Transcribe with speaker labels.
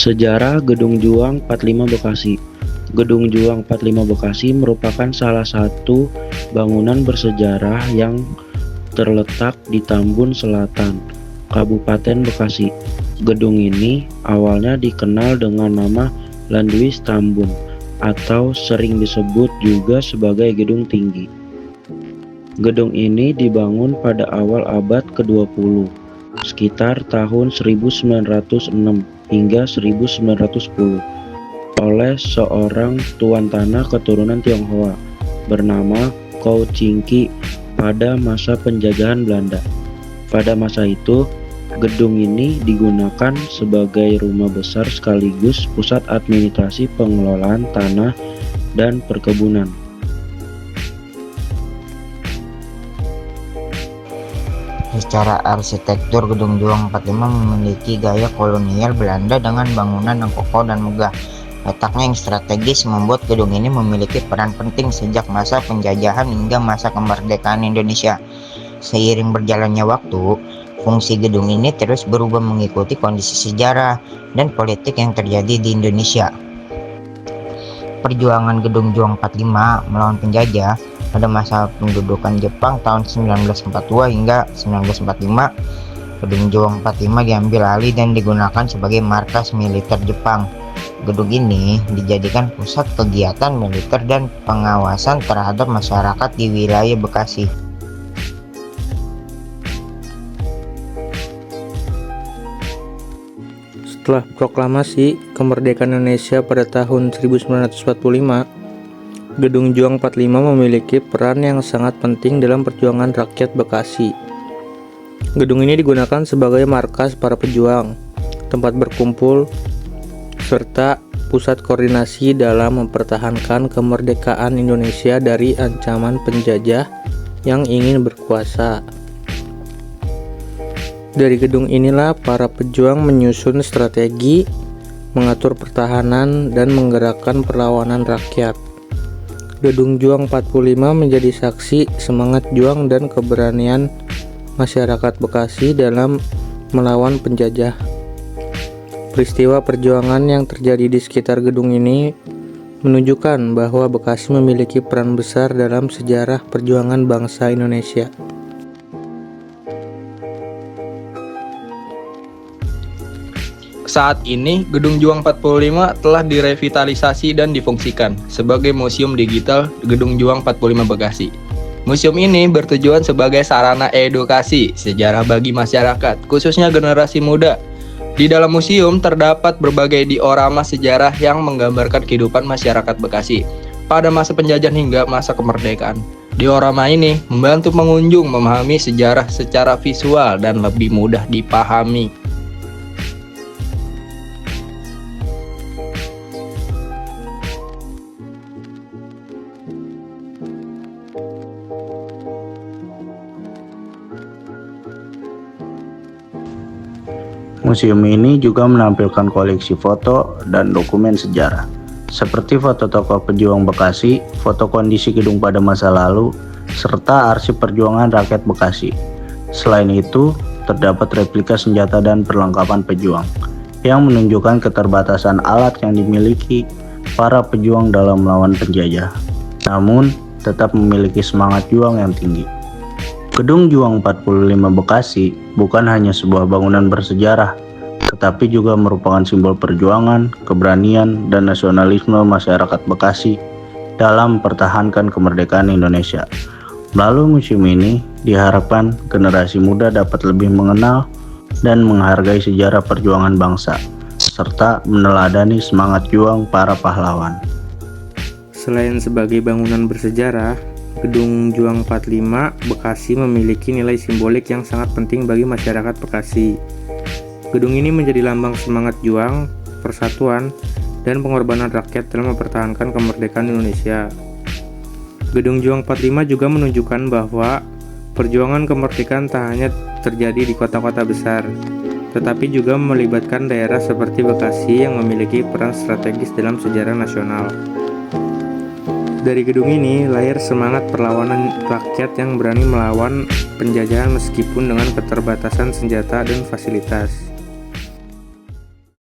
Speaker 1: Sejarah Gedung Juang 45 Bekasi. Gedung Juang 45 Bekasi merupakan salah satu bangunan bersejarah yang terletak di Tambun Selatan, Kabupaten Bekasi. Gedung ini awalnya dikenal dengan nama Landuis Tambun atau sering disebut juga sebagai Gedung Tinggi. Gedung ini dibangun pada awal abad ke-20, sekitar tahun 1906 hingga 1910 oleh seorang tuan tanah keturunan Tionghoa bernama Kou Chingki pada masa penjajahan Belanda. Pada masa itu, gedung ini digunakan sebagai rumah besar sekaligus pusat administrasi pengelolaan tanah dan perkebunan.
Speaker 2: Secara arsitektur, Gedung Juang 45 memiliki gaya kolonial Belanda dengan bangunan yang kokoh dan megah. Letaknya yang strategis membuat gedung ini memiliki peran penting sejak masa penjajahan hingga masa kemerdekaan Indonesia. Seiring berjalannya waktu, fungsi gedung ini terus berubah mengikuti kondisi sejarah dan politik yang terjadi di Indonesia. Perjuangan Gedung Juang 45 melawan penjajah pada masa pendudukan Jepang tahun 1942 hingga 1945, Gedung Juang 45 diambil alih dan digunakan sebagai markas militer Jepang. Gedung ini dijadikan pusat kegiatan militer dan pengawasan terhadap masyarakat di wilayah Bekasi.
Speaker 3: Setelah proklamasi kemerdekaan Indonesia pada tahun 1945, Gedung Juang 45 memiliki peran yang sangat penting dalam perjuangan rakyat Bekasi. Gedung ini digunakan sebagai markas para pejuang, tempat berkumpul, serta pusat koordinasi dalam mempertahankan kemerdekaan Indonesia dari ancaman penjajah yang ingin berkuasa. Dari gedung inilah para pejuang menyusun strategi, mengatur pertahanan, dan menggerakkan perlawanan rakyat. Gedung Juang 45 menjadi saksi semangat juang dan keberanian masyarakat Bekasi dalam melawan penjajah. Peristiwa perjuangan yang terjadi di sekitar gedung ini menunjukkan bahwa Bekasi memiliki peran besar dalam sejarah perjuangan bangsa Indonesia.
Speaker 4: Saat ini, Gedung Juang 45 telah direvitalisasi dan difungsikan sebagai museum digital Gedung Juang 45 Bekasi. Museum ini bertujuan sebagai sarana edukasi sejarah bagi masyarakat, khususnya generasi muda. Di dalam museum terdapat berbagai diorama sejarah yang menggambarkan kehidupan masyarakat Bekasi pada masa penjajahan hingga masa kemerdekaan. Diorama ini membantu pengunjung memahami sejarah secara visual dan lebih mudah dipahami.
Speaker 1: Museum ini juga menampilkan koleksi foto dan dokumen sejarah, seperti foto tokoh pejuang Bekasi, foto kondisi gedung pada masa lalu, serta arsip perjuangan rakyat Bekasi. Selain itu, terdapat replika senjata dan perlengkapan pejuang, yang menunjukkan keterbatasan alat yang dimiliki para pejuang dalam melawan penjajah, namun tetap memiliki semangat juang yang tinggi. Gedung Juang 45 Bekasi bukan hanya sebuah bangunan bersejarah, tetapi juga merupakan simbol perjuangan, keberanian, dan nasionalisme masyarakat Bekasi dalam mempertahankan kemerdekaan Indonesia. Melalui museum ini, diharapkan generasi muda dapat lebih mengenal dan menghargai sejarah perjuangan bangsa, serta meneladani semangat juang para pahlawan.
Speaker 3: Selain sebagai bangunan bersejarah, Gedung Juang 45 Bekasi memiliki nilai simbolik yang sangat penting bagi masyarakat Bekasi. Gedung ini menjadi lambang semangat juang, persatuan, dan pengorbanan rakyat dalam mempertahankan kemerdekaan Indonesia. Gedung Juang 45 juga menunjukkan bahwa Perjuangan kemerdekaan tak hanya terjadi di kota-kota besar, tetapi juga melibatkan daerah seperti Bekasi yang memiliki peran strategis dalam sejarah nasional. Dari gedung ini lahir semangat perlawanan rakyat yang berani melawan penjajahan meskipun dengan keterbatasan senjata dan fasilitas.